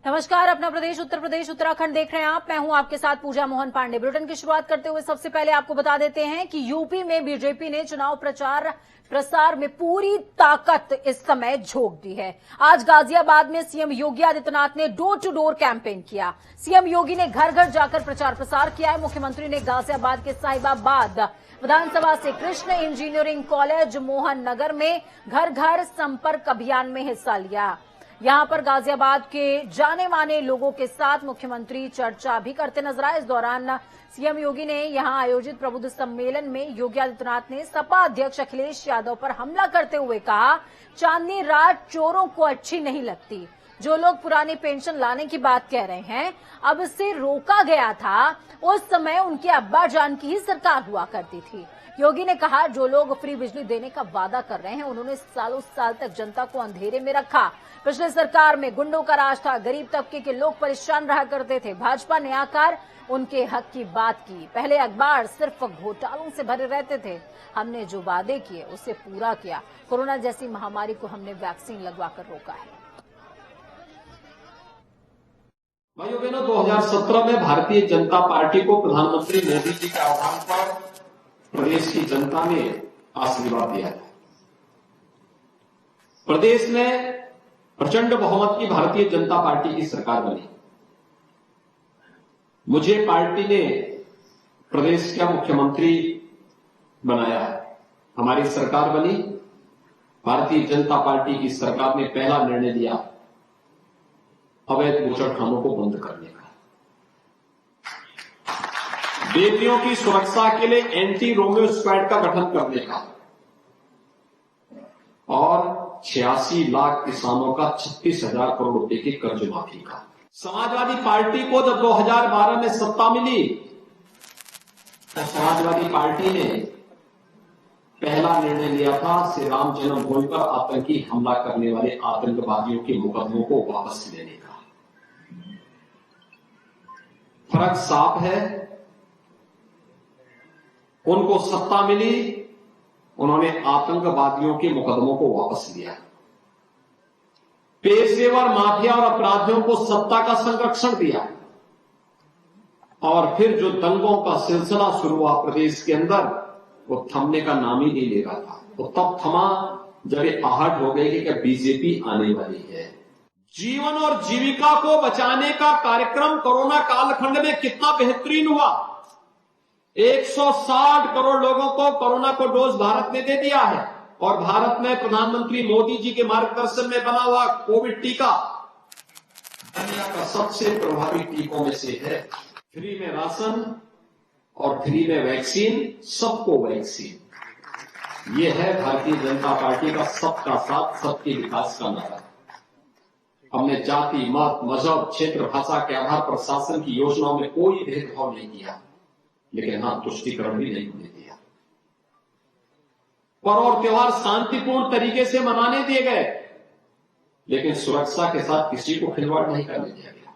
नमस्कार, अपना प्रदेश उत्तर प्रदेश उत्तराखंड देख रहे हैं आप। मैं हूं आपके साथ पूजा मोहन पांडे। बुलेटिन की शुरुआत करते हुए सबसे पहले आपको बता देते हैं कि यूपी में बीजेपी ने चुनाव प्रसार में पूरी ताकत इस समय झोंक दी है। आज गाजियाबाद में सीएम योगी आदित्यनाथ ने डोर टू डोर कैंपेन किया। सीएम योगी ने घर घर जाकर प्रचार प्रसार किया है। मुख्यमंत्री ने गाजियाबाद के साहिबाबाद विधानसभा से कृष्ण इंजीनियरिंग कॉलेज मोहन नगर में घर घर संपर्क अभियान में हिस्सा लिया। यहां पर गाजियाबाद के जाने माने लोगों के साथ मुख्यमंत्री चर्चा भी करते नजर आए। इस दौरान सीएम योगी ने यहां आयोजित प्रबुद्ध सम्मेलन में योगी आदित्यनाथ ने सपा अध्यक्ष अखिलेश यादव पर हमला करते हुए कहा, चांदनी रात चोरों को अच्छी नहीं लगती। जो लोग पुरानी पेंशन लाने की बात कह रहे हैं, अब इससे रोका गया था, उस समय उनके अब्बा जान की ही सरकार हुआ करती थी। योगी ने कहा, जो लोग फ्री बिजली देने का वादा कर रहे हैं, उन्होंने सालों साल तक जनता को अंधेरे में रखा। पिछले सरकार में गुंडों का राज था, गरीब तबके के लोग परेशान रहा करते थे। भाजपा ने आकर उनके हक की बात की। पहले अखबार सिर्फ घोटालों से भरे रहते थे। हमने जो वादे किए उसे पूरा किया। कोरोना जैसी महामारी को हमने वैक्सीन लगवाकर रोका है। भाइयों बहनों, 2017 में भारतीय जनता पार्टी को प्रधानमंत्री मोदी जी के आह्वान पर प्रदेश की जनता ने आशीर्वाद दिया था। प्रदेश में प्रचंड बहुमत की भारतीय जनता पार्टी की सरकार बनी। मुझे पार्टी ने प्रदेश का मुख्यमंत्री बनाया है। हमारी सरकार बनी। भारतीय जनता पार्टी की सरकार ने पहला निर्णय लिया अवैध बूचड़खानों को बंद करने का। बेटियों की सुरक्षा के लिए एंटी रोमियो स्क्वाड का गठन करने का और 86 लाख किसानों का 36,000 करोड़ रुपए की कर्ज माफी का। समाजवादी पार्टी को जब 2012 में सत्ता मिली तो समाजवादी पार्टी ने पहला निर्णय लिया था श्री राम जन्मभूमि पर आतंकी हमला करने वाले आतंकवादियों के मुकदमों को वापस लेने का। फर्क साफ है। उनको सत्ता मिली, उन्होंने आतंकवादियों के मुकदमों को वापस लिया। पेशेवर माफिया और अपराधियों को सत्ता का संरक्षण दिया। और फिर जो दंगों का सिलसिला शुरू हुआ प्रदेश के अंदर, वो थमने का नाम ही नहीं ले रहा था। वो तब थमा जब ये आहट हो गई कि बीजेपी आने वाली है। जीवन और जीविका को बचाने का कार्यक्रम कोरोना कालखंड में कितना बेहतरीन हुआ। 160 करोड़ लोगों को कोरोना को डोज भारत ने दे दिया है। और भारत में प्रधानमंत्री मोदी जी के मार्गदर्शन में बना हुआ कोविड टीका दुनिया का सबसे प्रभावी टीकों में से है। फ्री में राशन और फ्री में वैक्सीन, सबको वैक्सीन। ये है भारतीय जनता पार्टी का सबका साथ सबके विकास का नारा। हमने जाति, मत, मजहब, क्षेत्र, भाषा के आधार पर शासन की योजनाओं में कोई भेदभाव नहीं किया, लेकिन हां, तुष्टीकरण भी नहीं होने दिया। पर्व और त्योहार शांतिपूर्ण तरीके से मनाने दिए गए, लेकिन सुरक्षा के साथ किसी को खिलवाड़ नहीं करने दिया गया।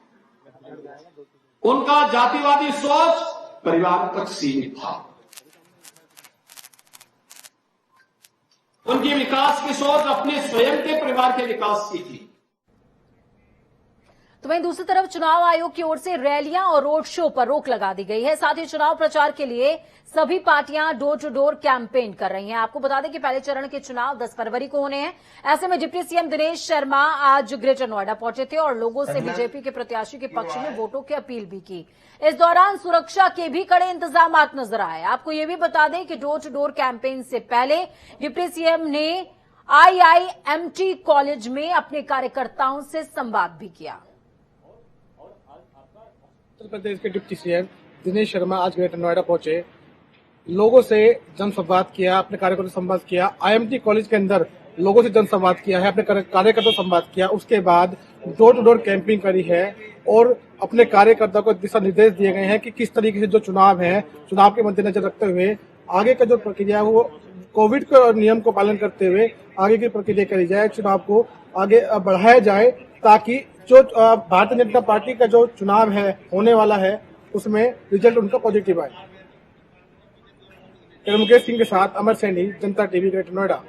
उनका जातिवादी सोच परिवार तक सीमित था। उनकी विकास की सोच अपने स्वयं के परिवार के विकास की थी। तो वहीं दूसरी तरफ चुनाव आयोग की ओर से रैलियां और रोड शो पर रोक लगा दी गई है। साथ ही चुनाव प्रचार के लिए सभी पार्टियां डोर टू डोर कैंपेन कर रही हैं। आपको बता दें कि पहले चरण के चुनाव 10 फरवरी को होने हैं। ऐसे में डिप्टी सीएम दिनेश शर्मा आज ग्रेटर नोएडा पहुंचे थे और लोगों से बीजेपी के प्रत्याशी के पक्ष में वोटों की अपील भी की। इस दौरान सुरक्षा के भी कड़े इंतजाम नजर आए। आपको ये भी बता दें कि डोर टू डोर कैंपेन से पहले डिप्टी सीएम ने IIMT कॉलेज में अपने कार्यकर्ताओं से संवाद भी किया। उत्तर प्रदेश के डिप्टी सीएम दिनेश शर्मा आज ग्रेटर नोएडा पहुंचे, लोगों से जनसंवाद किया, अपने कार्यकर्ताओं से संवाद किया। IIMT कॉलेज के अंदर लोगों से जनसंवाद किया है, अपने कार्यकर्ताओं से संवाद किया। उसके बाद डोर टू डोर कैंपिंग करी है और अपने कार्यकर्ताओं को दिशा निर्देश दिए गए हैं कि किस तरीके से जो चुनाव है, चुनाव के मद्देनजर रखते हुए आगे का जो प्रक्रिया है वो कोविड के नियम को पालन करते हुए आगे की प्रक्रिया करी जाए, चुनाव को आगे बढ़ाया जाए, ताकि जो भारतीय जनता पार्टी का जो चुनाव है होने वाला है उसमें रिजल्ट उनका पॉजिटिव आए। मुकेश सिंह के साथ अमर सैनी, जनता टीवी, ग्रेटर नोएडा।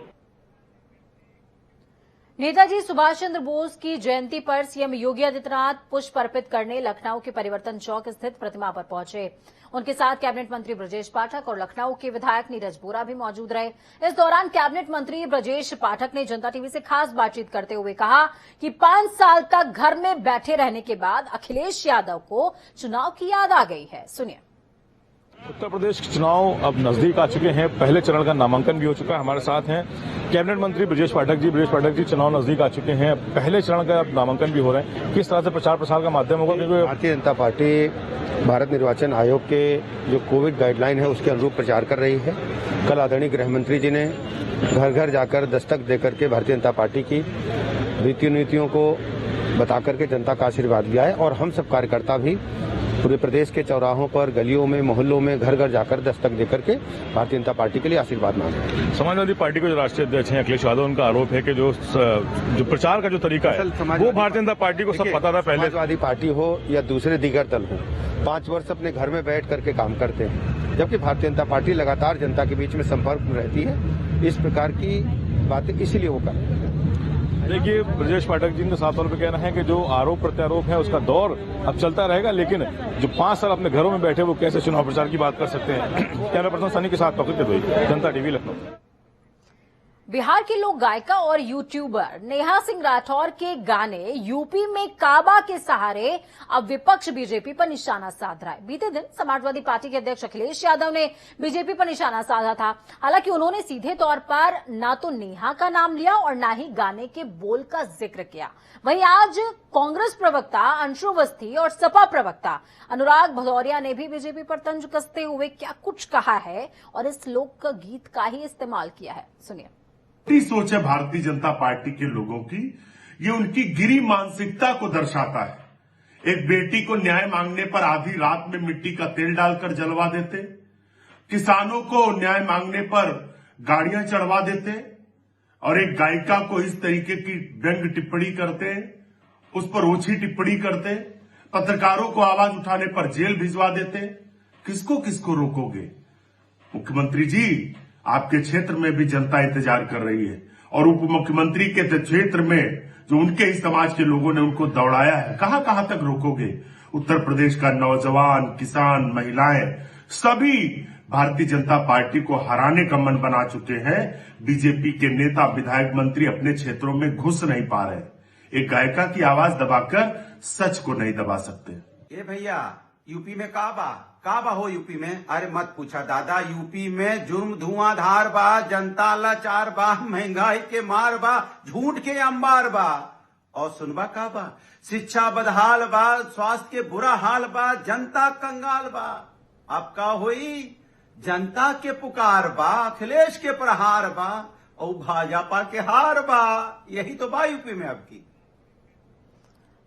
नेताजी सुभाष चंद्र बोस की जयंती पर सीएम योगी आदित्यनाथ पुष्प अर्पित करने लखनऊ के परिवर्तन चौक स्थित प्रतिमा पर पहुंचे। उनके साथ कैबिनेट मंत्री ब्रजेश पाठक और लखनऊ के विधायक नीरज बोरा भी मौजूद रहे। इस दौरान कैबिनेट मंत्री ब्रजेश पाठक ने जनता टीवी से खास बातचीत करते हुए कहा कि 5 साल तक घर में बैठे रहने के बाद अखिलेश यादव को चुनाव की याद आ गई है। सुनिए। उत्तर प्रदेश के चुनाव अब नजदीक आ चुके हैं। पहले चरण का नामांकन भी हो चुका है। हमारे साथ हैं कैबिनेट मंत्री ब्रजेश पाठक जी, चुनाव नजदीक आ चुके हैं। पहले चरण का नामांकन भी हो रहा है। किस तरह से प्रचार प्रसार का माध्यम होगा? क्योंकि भारतीय जनता पार्टी भारत निर्वाचन आयोग के जो कोविड गाइडलाइन है उसके अनुरूप प्रचार कर रही है। कल आदरणीय गृह मंत्री जी ने घर घर जाकर दस्तक देकर के भारतीय जनता पार्टी की नीतियों को बता करके जनता का आशीर्वाद लिया है और हम सब कार्यकर्ता भी पूरे प्रदेश के चौराहों पर, गलियों में, मोहल्लों में घर घर जाकर दस्तक देकर के भारतीय जनता पार्टी के लिए आशीर्वाद मांगे। समाजवादी पार्टी के जो राष्ट्रीय अध्यक्ष हैं अखिलेश यादव, उनका आरोप है कि जो प्रचार का जो तरीका है वो भारतीय जनता पार्टी को सब पता था पहले। समाजवादी पार्टी हो या दूसरे दीगर दल हो, 5 वर्ष अपने घर में बैठ करके काम करते हैं, जबकि भारतीय जनता पार्टी लगातार जनता के बीच में संपर्क में रहती है। इस प्रकार की बातें इसीलिए वो करते हैं। देखिए, ब्रजेश पाठक जी का साफ तौर पर कहना है कि जो आरोप प्रत्यारोप है उसका दौर अब चलता रहेगा, लेकिन जो 5 साल अपने घरों में बैठे वो कैसे चुनाव प्रचार की बात कर सकते हैं। कैमरा पर्सन सनी के साथ पकड़ के जनता टीवी लखनऊ। बिहार की लोक गायिका और यूट्यूबर नेहा सिंह राठौर के गाने यूपी में काबा के सहारे अब विपक्ष बीजेपी पर निशाना साध रहा है। बीते दिन समाजवादी पार्टी के अध्यक्ष अखिलेश यादव ने बीजेपी पर निशाना साधा था। हालांकि उन्होंने सीधे तौर पर न तो नेहा का नाम लिया और न ही गाने के बोल का जिक्र किया। वहीं आज कांग्रेस प्रवक्ता अंशु अवस्थी और सपा प्रवक्ता अनुराग भदौरिया ने भी बीजेपी पर तंज कसते हुए क्या कुछ कहा है और इस लोक गीत का ही इस्तेमाल किया है। सुनिए। सोच है भारतीय जनता पार्टी के लोगों की, ये उनकी गिरी मानसिकता को दर्शाता है। एक बेटी को न्याय मांगने पर आधी रात में मिट्टी का तेल डालकर जलवा देते, किसानों को न्याय मांगने पर गाड़ियां चढ़वा देते और एक गायिका को इस तरीके की व्यंग टिप्पणी करते, उस पर ओछी टिप्पणी करते, पत्रकारों को आवाज उठाने पर जेल भिजवा देते। किसको किसको रोकोगे? मुख्यमंत्री जी, आपके क्षेत्र में भी जनता इंतजार कर रही है और उप मुख्यमंत्री के क्षेत्र में जो उनके ही समाज के लोगों ने उनको दौड़ाया है, कहां तक रोकोगे? उत्तर प्रदेश का नौजवान, किसान, महिलाएं सभी भारतीय जनता पार्टी को हराने का मन बना चुके हैं। बीजेपी के नेता, विधायक, मंत्री अपने क्षेत्रों में घुस नहीं पा रहे। एक गायिका की आवाज दबाकर सच को नहीं दबा सकते। ए भैया, यूपी में काबा हो यूपी में? अरे मत पूछा दादा, यूपी में जुर्म धुआंधार बा, जनता लाचार बा, महंगाई के मार बा, झूठ के अंबार बा। और सुनबा काबा, शिक्षा बदहाल बा, स्वास्थ्य के बुरा हाल बा, जनता कंगाल बा। अब का होई? जनता के पुकार बा, अखिलेश के प्रहार बा और भाजपा के हार बा। यही तो बा यूपी में अब की।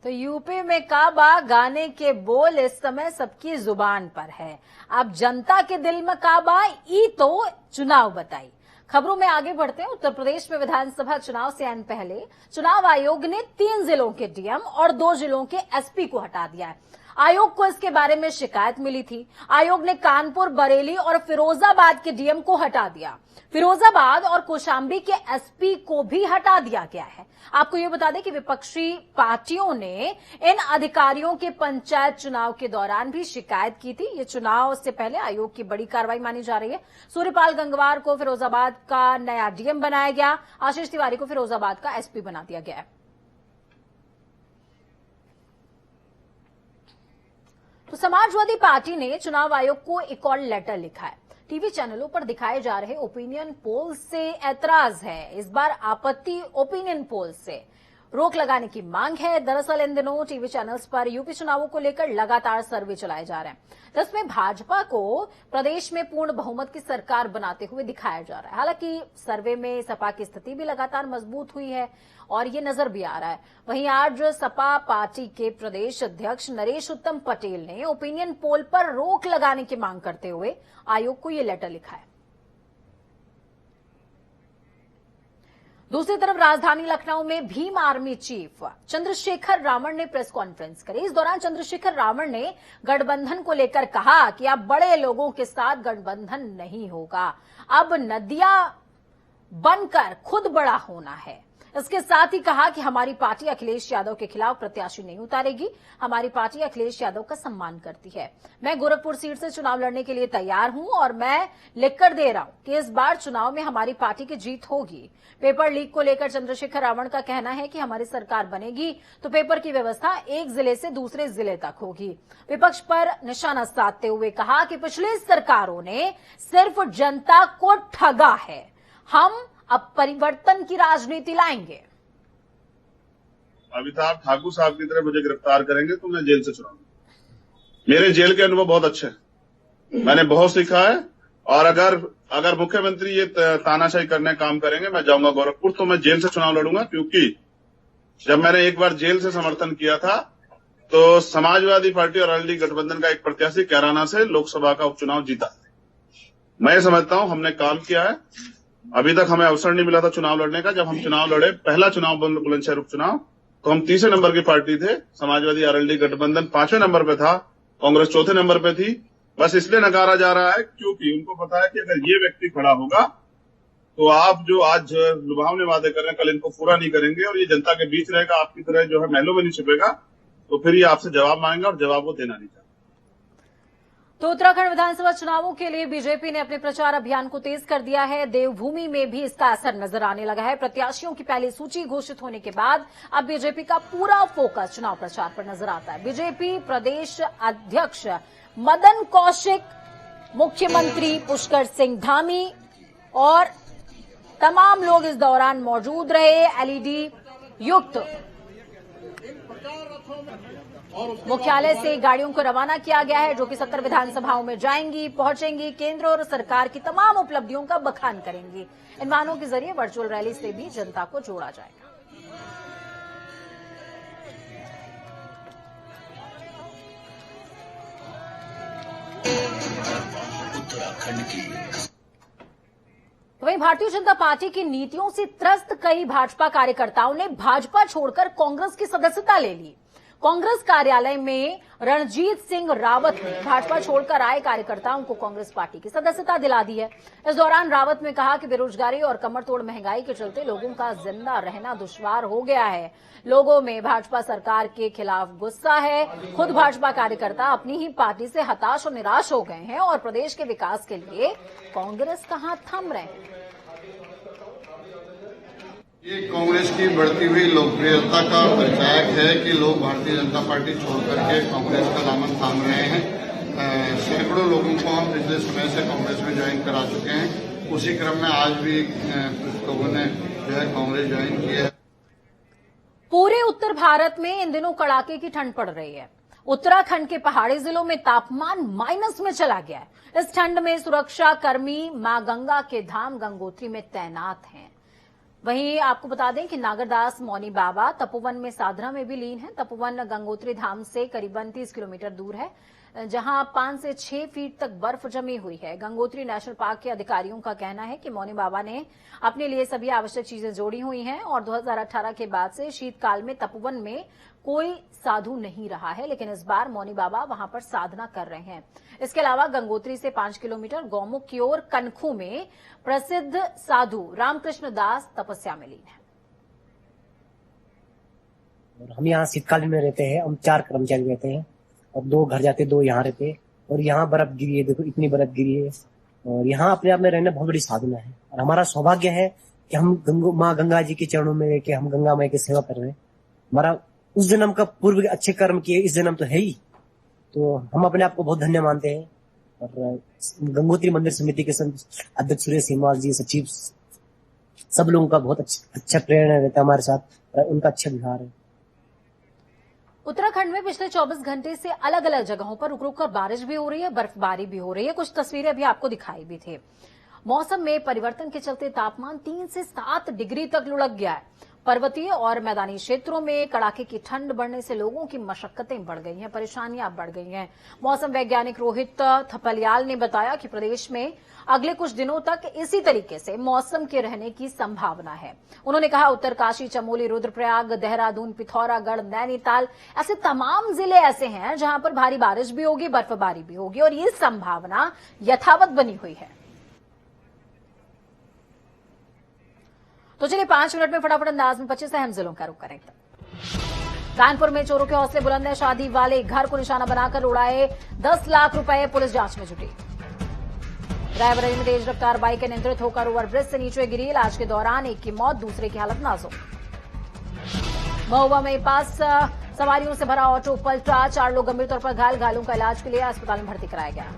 तो यूपी में काबा गाने के बोल इस समय सबकी जुबान पर है। अब जनता के दिल में काबा ई तो चुनाव बताई। खबरों में आगे बढ़ते हैं। उत्तर प्रदेश में विधानसभा चुनाव से आने पहले चुनाव आयोग ने 3 जिलों के डीएम और 2 जिलों के एसपी को हटा दिया है। आयोग को इसके बारे में शिकायत मिली थी। आयोग ने कानपुर, बरेली और फिरोजाबाद के डीएम को हटा दिया। फिरोजाबाद और कौशाम्बी के एसपी को भी हटा दिया गया है। आपको ये बता दें कि विपक्षी पार्टियों ने इन अधिकारियों के पंचायत चुनाव के दौरान भी शिकायत की थी। ये चुनाव से पहले आयोग की बड़ी कार्रवाई मानी जा रही है। सूर्यपाल गंगवार को फिरोजाबाद का नया डीएम बनाया गया। आशीष तिवारी को फिरोजाबाद का एसपी बना दिया गया है। तो समाजवादी पार्टी ने चुनाव आयोग को एक और लेटर लिखा है। टीवी चैनलों पर दिखाए जा रहे ओपिनियन पोल से ऐतराज है। इस बार आपत्ति ओपिनियन पोल से रोक लगाने की मांग है। दरअसल इन दिनों टीवी चैनल्स पर यूपी चुनावों को लेकर लगातार सर्वे चलाए जा रहे हैं, जिसमें भाजपा को प्रदेश में पूर्ण बहुमत की सरकार बनाते हुए दिखाया जा रहा है। हालांकि सर्वे में सपा की स्थिति भी लगातार मजबूत हुई है और ये नजर भी आ रहा है। वहीं आज सपा पार्टी के प्रदेश अध्यक्ष नरेश उत्तम पटेल ने ओपिनियन पोल पर रोक लगाने की मांग करते हुए आयोग को ये लेटर लिखा है। दूसरी तरफ राजधानी लखनऊ में भीम आर्मी चीफ चंद्रशेखर रावण ने प्रेस कॉन्फ्रेंस करी। इस दौरान चंद्रशेखर रावण ने गठबंधन को लेकर कहा कि अब बड़े लोगों के साथ गठबंधन नहीं होगा, अब नदियां बनकर खुद बड़ा होना है। इसके साथ ही कहा कि हमारी पार्टी अखिलेश यादव के खिलाफ प्रत्याशी नहीं उतारेगी। हमारी पार्टी अखिलेश यादव का सम्मान करती है। मैं गोरखपुर सीट से चुनाव लड़ने के लिए तैयार हूं और मैं लिखकर दे रहा हूं कि इस बार चुनाव में हमारी पार्टी की जीत होगी। पेपर लीक को लेकर चंद्रशेखर रावण का कहना है कि हमारी सरकार बनेगी तो पेपर की व्यवस्था एक जिले से दूसरे जिले तक होगी। विपक्ष पर निशाना साधते हुए कहा कि पिछली सरकारों ने सिर्फ जनता को ठगा है, हम अब परिवर्तन की राजनीति लाएंगे। अमिताभ ठाकुर साहब की तरह मुझे गिरफ्तार करेंगे तो मैं जेल से छुड़ाऊंगा। मेरे जेल के अनुभव बहुत अच्छे हैं, मैंने बहुत सीखा है। और अगर मुख्यमंत्री ये तानाशाही करने का काम करेंगे, मैं जाऊंगा गोरखपुर तो मैं जेल से चुनाव लड़ूंगा। क्योंकि जब मैंने एक बार जेल से समर्थन किया था तो समाजवादी पार्टी और एलडी गठबंधन का एक प्रत्याशी कैराना से लोकसभा का उपचुनाव जीता। मैं समझता हूं हमने काम किया है। अभी तक हमें अवसर नहीं मिला था चुनाव लड़ने का। जब हम चुनाव लड़े, पहला चुनाव बुलंदशहर उपचुनाव, तो हम तीसरे नंबर की पार्टी थे। समाजवादी और एलडी गठबंधन 5वें नंबर पे था, कांग्रेस 4थे नंबर पे थी। बस इसलिए नकारा जा रहा है क्योंकि उनको पता है कि अगर ये व्यक्ति खड़ा होगा तो आप जो आज लुभावने वादे कर रहे हैं कल इनको पूरा नहीं करेंगे और ये जनता के बीच रहेगा, आपकी तरह जो है महलों में नहीं छिपेगा, तो फिर ये आपसे जवाब मांगेगा और जवाब वो देना नहीं चाहता। तो उत्तराखंड विधानसभा चुनावों के लिए बीजेपी ने अपने प्रचार अभियान को तेज कर दिया है। देवभूमि में भी इसका असर नजर आने लगा है। प्रत्याशियों की पहली सूची घोषित होने के बाद अब बीजेपी का पूरा फोकस चुनाव प्रचार पर नजर आता है। बीजेपी प्रदेश अध्यक्ष मदन कौशिक, मुख्यमंत्री पुष्कर सिंह धामी और तमाम लोग इस दौरान मौजूद रहे। एलईडी युक्त मुख्यालय से गाड़ियों को रवाना किया गया है जो कि 70 विधानसभाओं में जाएंगी, पहुंचेंगी, केंद्र और सरकार की तमाम उपलब्धियों का बखान करेंगी। इन वाहनों के जरिए वर्चुअल रैली से भी जनता को जोड़ा जाएगा। वहीं भारतीय जनता पार्टी की नीतियों से त्रस्त कई भाजपा कार्यकर्ताओं ने भाजपा छोड़कर कांग्रेस की सदस्यता ले ली। कांग्रेस कार्यालय में रणजीत सिंह रावत ने भाजपा छोड़कर आए कार्यकर्ताओं को कांग्रेस पार्टी की सदस्यता दिला दी है। इस दौरान रावत ने कहा कि बेरोजगारी और कमरतोड़ महंगाई के चलते लोगों का जिंदा रहना दुश्वार हो गया है। लोगों में भाजपा सरकार के खिलाफ गुस्सा है। खुद भाजपा कार्यकर्ता अपनी ही पार्टी से हताश और निराश हो गए हैं और प्रदेश के विकास के लिए कांग्रेस का हाथ थाम रहे हैं। ये कांग्रेस की बढ़ती हुई लोकप्रियता का परिचायक है कि लोग भारतीय जनता पार्टी छोड़ करके कांग्रेस का दामन थाम रहे हैं। सैकड़ों लोगों को हम पिछले समय से कांग्रेस में ज्वाइन करा चुके हैं। उसी क्रम में आज भी कुछ लोगों ने जो है कांग्रेस ज्वाइन की है। पूरे उत्तर भारत में इन दिनों कड़ाके की ठंड पड़ रही है। उत्तराखंड के पहाड़ी जिलों में तापमान माइनस में चला गया है। इस ठंड में सुरक्षा कर्मी मां गंगा के धाम गंगोत्री में तैनात हैं। वहीं आपको बता दें कि नागरदास मौनी बाबा तपोवन में साधना में भी लीन है। तपोवन गंगोत्री धाम से करीबन 30 किलोमीटर दूर है, जहां 5 से 6 फीट तक बर्फ जमी हुई है। गंगोत्री नेशनल पार्क के अधिकारियों का कहना है कि मौनी बाबा ने अपने लिए सभी आवश्यक चीजें जोड़ी हुई हैं और 2018 के बाद से शीतकाल में तपोवन में कोई साधु नहीं रहा है, लेकिन इस बार मौनी बाबा वहां पर साधना कर रहे हैं। इसके अलावा गंगोत्री से 5 किलोमीटर गौमुख की ओर कनखू में प्रसिद्ध साधु रामकृष्ण दास तपस्या में लीन है। हम यहाँ शीतकालीन में रहते हैं। हम 4 कर्मचारी रहते हैं और 2 घर जाते, 2 यहाँ रहते हैं। और यहाँ बर्फ गिरी है, देखो इतनी बर्फ गिरी है। और यहाँ अपने आप में रहना बहुत बड़ी साधना है और हमारा सौभाग्य है कि हम माँ गंगा जी के चरणों में रहकर हम गंगा माई की सेवा कर रहे हैं। हमारा उस जन्म का पूर्व अच्छे कर्म किए, इस जन्म तो है ही, तो हम अपने आप को बहुत धन्य मानते हैं। और गंगोत्री मंदिर समिति के अध्यक्ष सुरेश हिमाल जी, सचिव, सब लोगों का बहुत अच्छा प्रेरणा रहता है हमारे साथ, उनका अच्छा व्यवहार है। उत्तराखंड में पिछले 24 घंटे से अलग अलग जगहों पर रुक रुक कर बारिश भी हो रही है, बर्फबारी भी हो रही है। कुछ तस्वीरें अभी आपको दिखाई भी थी। मौसम में परिवर्तन के चलते तापमान 3 से 7 डिग्री तक लुढ़क गया है। पर्वतीय और मैदानी क्षेत्रों में कड़ाके की ठंड बढ़ने से लोगों की मशक्कतें बढ़ गई हैं, परेशानियां बढ़ गई हैं। मौसम वैज्ञानिक रोहित थपलियाल ने बताया कि प्रदेश में अगले कुछ दिनों तक इसी तरीके से मौसम के रहने की संभावना है। उन्होंने कहा उत्तरकाशी, चमोली, रुद्रप्रयाग, देहरादून, पिथौरागढ़, नैनीताल ऐसे तमाम जिले ऐसे हैं जहां पर भारी बारिश भी होगी, बर्फबारी भी होगी और ये संभावना यथावत बनी हुई है। तो चलिए 5 मिनट में फटाफट अंदाज में 25 अहम जिलों का रुख करेंगे। कानपुर में चोरों के हौसले बुलंद है। शादी वाले घर को निशाना बनाकर उड़ाए 10 लाख रुपए, पुलिस जांच में जुटी। रायबरेली में तेज रफ्तार बाइक के नियंत्रित होकर ओवरब्रिज से नीचे गिरी। इलाज के दौरान एक की मौत, दूसरे की हालत नाजुक। महुआ में पास सवारियों से भरा ऑटो पलटा, 4 लोग गंभीर तौर पर घायलों का इलाज के लिए अस्पताल में भर्ती कराया गया।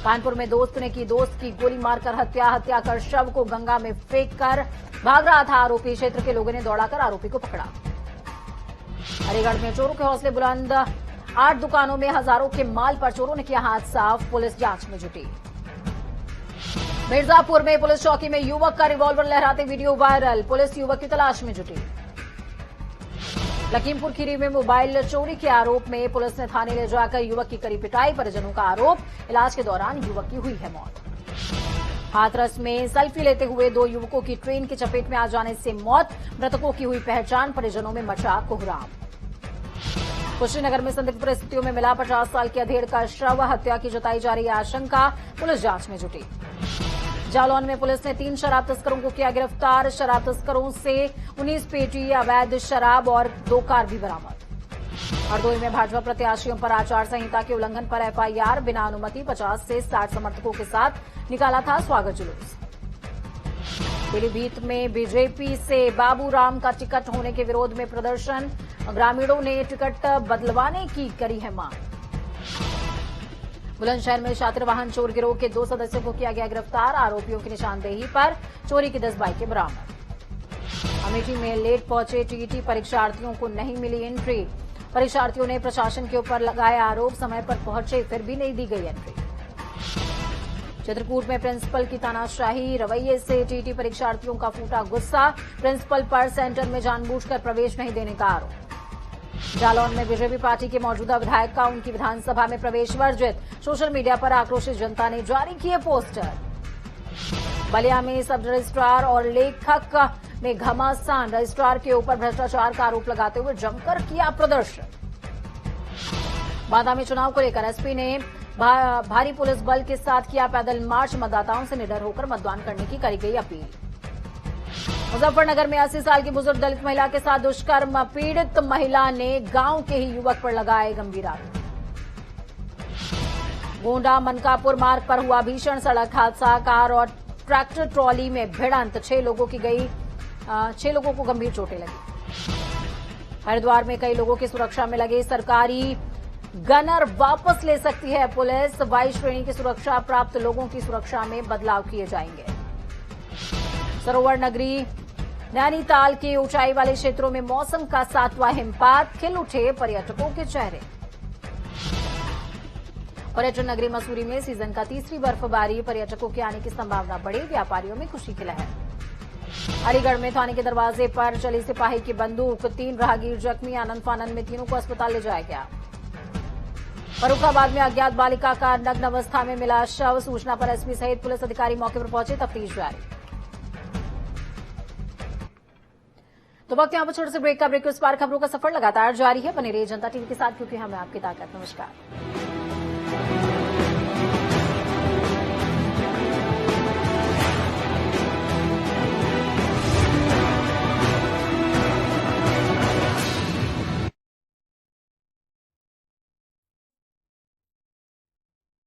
कानपुर में दोस्त ने की दोस्त की गोली मारकर हत्या कर शव को गंगा में फेंक कर भाग रहा था आरोपी। क्षेत्र के लोगों ने दौड़ाकर आरोपी को पकड़ा। अलीगढ़ में चोरों के हौसले बुलंद, 8 दुकानों में हजारों के माल पर चोरों ने किया हाथ साफ, पुलिस जांच में जुटी। मिर्जापुर में पुलिस चौकी में युवक का रिवॉल्वर लहराते वीडियो वायरल, पुलिस युवक की तलाश में जुटी। लखीमपुर खीरी में मोबाइल चोरी के आरोप में पुलिस ने थाने ले जाकर युवक की करी पिटाई, परिजनों का आरोप इलाज के दौरान युवक की हुई है मौत। हाथरस में सेल्फी लेते हुए 2 युवकों की ट्रेन की चपेट में आ जाने से मौत, मृतकों की हुई पहचान, परिजनों में मचा कोहराम। कुशीनगर में संदिग्ध परिस्थितियों में मिला 50 साल के अधेड़ का शव, हत्या की जताई जा रही आशंका, पुलिस जांच में जुटी। जालौन में पुलिस ने 3 शराब तस्करों को किया गिरफ्तार, शराब तस्करों से 19 पेटी अवैध शराब और 2 कार भी बरामद। हरदोई में भाजपा प्रत्याशियों पर आचार संहिता के उल्लंघन पर एफआईआर, बिना अनुमति 50 से 60 समर्थकों के साथ निकाला था स्वागत जुलूस। पीलीभीत में बीजेपी से बाबूराम का टिकट होने के विरोध में प्रदर्शन, ग्रामीणों ने टिकट बदलवाने की करी है मांग। बुलंदशहर में छात्र वाहन चोर गिरोह के 2 सदस्यों को किया गया गिरफ्तार, आरोपियों की निशानदेही पर चोरी की 10 बाइकें बरामद। अमेठी में लेट पहुंचे टीईटी परीक्षार्थियों को नहीं मिली एंट्री, परीक्षार्थियों ने प्रशासन के ऊपर लगाए आरोप, समय पर पहुंचे फिर भी नहीं दी गई एंट्री। चित्रकूट में प्रिंसिपल की तानाशाही, रवैये से टीईटी परीक्षार्थियों का फूटा गुस्सा, प्रिंसिपल पर सेंटर में जानबूझकर प्रवेश नहीं देने का आरोप। जालौन में बीजेपी पार्टी के मौजूदा विधायक का उनकी विधानसभा में प्रवेश वर्जित, सोशल मीडिया पर आक्रोशित जनता ने जारी किए पोस्टर। बलिया में सब रजिस्ट्रार और लेखक में घमासान, रजिस्ट्रार के ऊपर भ्रष्टाचार का आरोप लगाते हुए जमकर किया प्रदर्शन। बांदा में चुनाव को लेकर एसपी ने भारी पुलिस बल के साथ किया पैदल मार्च, मतदाताओं से निडर होकर मतदान करने की करी गई अपील। मुजफ्फरनगर में 80 साल की बुजुर्ग दलित महिला के साथ दुष्कर्म, पीड़ित महिला ने गांव के ही युवक पर लगाए गंभीर आरोप। गोंडा मनकापुर मार्ग पर हुआ भीषण सड़क हादसा, कार और ट्रैक्टर ट्रॉली में भिड़ंत, 6 लोगों को गंभीर चोटें लगी। हरिद्वार में कई लोगों की सुरक्षा में लगे सरकारी गनर वापस ले सकती है पुलिस, 22 श्रेणी की सुरक्षा प्राप्त लोगों की सुरक्षा में बदलाव किए जाएंगे। सरोवर नगरी नैनीताल के ऊंचाई वाले क्षेत्रों में मौसम का 7वां हिमपात, खिल उठे पर्यटकों के चेहरे। पर्यटन नगरी मसूरी में सीजन का 3री बर्फबारी, पर्यटकों के आने की संभावना बढ़ी, व्यापारियों में खुशी की लहर। अलीगढ़ में थाने के दरवाजे पर चली सिपाही की बंदूक, 3 राहगीर जख्मी, आनंद फानंद में तीनों को अस्पताल ले जाया गया। फर्रुखाबाद में अज्ञात बालिका का नग्न अवस्था में मिला शव, सूचना पर एसपी सहित पुलिस अधिकारी मौके पर पहुंचे, तफ्तीश जारी। तो वक्त यहां पर छोटे से ब्रेक का, ब्रेक के उस पार खबरों का सफर लगातार जारी है। बने रहिए जनता टीवी के साथ, क्योंकि हमें आपकी ताकत। नमस्कार।